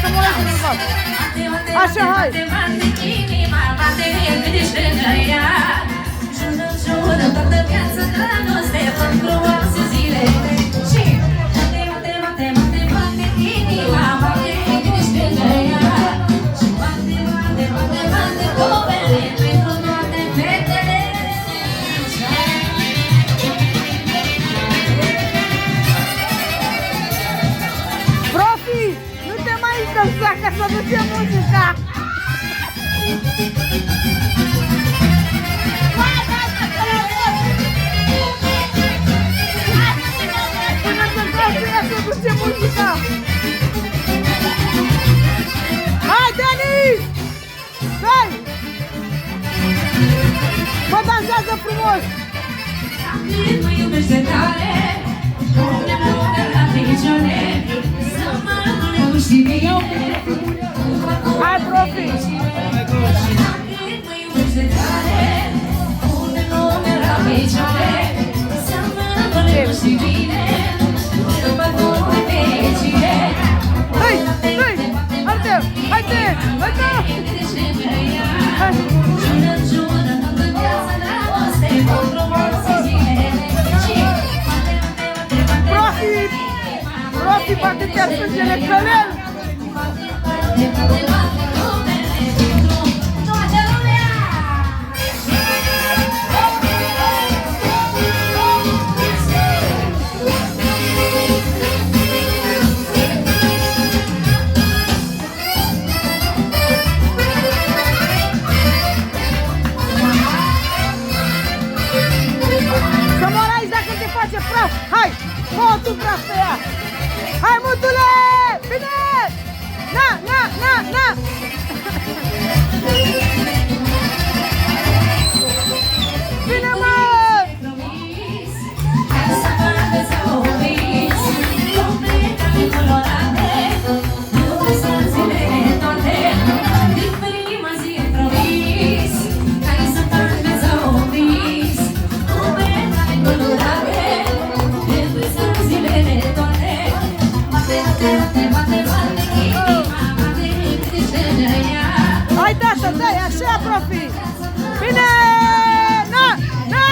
să mă lăsă în val. Așa, hai! Jură toată viața dragoste, fă frumoase zile. Și bate inima, bate liniște-nă ea. Și bate covele pentru toate fetele. Profi, nu te mai încălza ca să duce muzica! Hai, Denis! Hai! Mă dansează frumos! Când mă iubește tare, pune la picioare, să mă rămâne și bine. Hai, profi! Când mă iubește tare, pune la picioare, să mă rămâne și bine. Hai, hai, Artem, haide, haide! Hai! Profi, bate chiar sângele călel! Hai! Fă tu praf pe ea! Hai, mutule! Bine! Na, na, na, na! Bine, mă! Hai, tată, dai, așa, profi! Bine! Na! Na!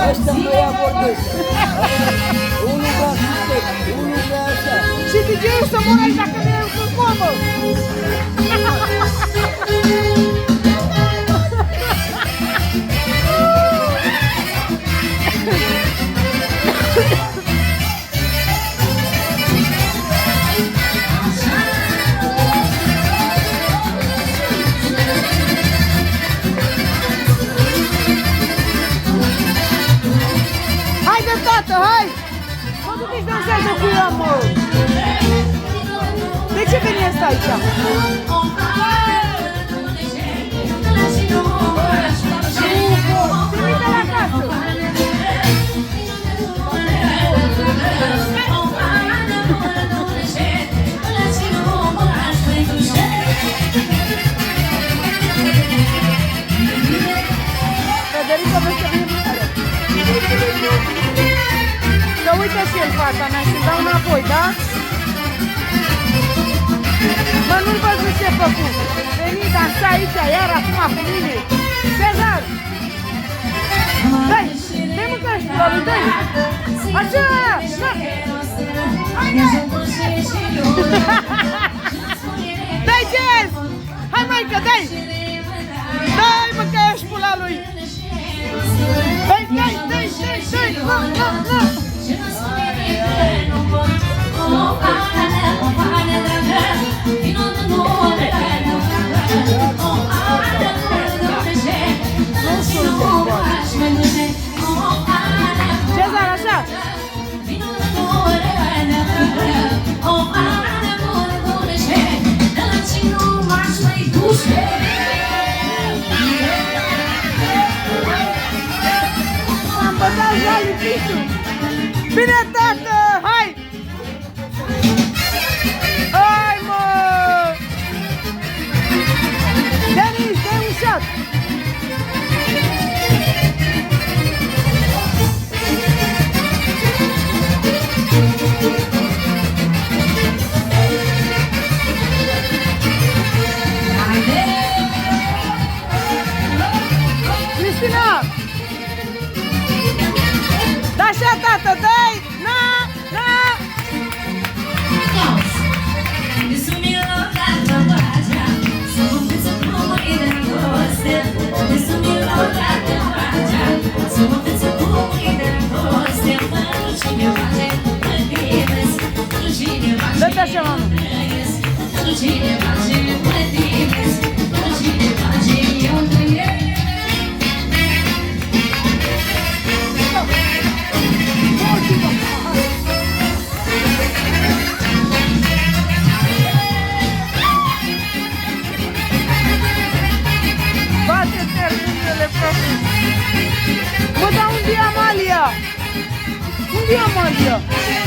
Ăștia nu ia vorbesc. Unul vrea să unul vrea așa. Și DJ-ul să mor aici dacă ne în comă! Haide, tată, hai! Mă duc nici dansează cu ea, mă! De ce veni asta aici? Trimite la casă! Federico, vezi că vine mâncare. Să uite și el fata mea și dau înapoi, da? Mă, nu-l văzut ce-a făcut. Veni, dansa aici, iar acum cu mine. Cezar! Dai! Dai mâncare și la lui, dai! Așa! Da! Dai, Jez! Hai, maică, dai! Dai, mă, că ești pula lui! Dai, dai, dai, dai, dai! Na, na, na! Cezar, așa! Am bătat la lipișul! Bine, tată! Hai! Hai, mă! Denis, dai un shot! Mario!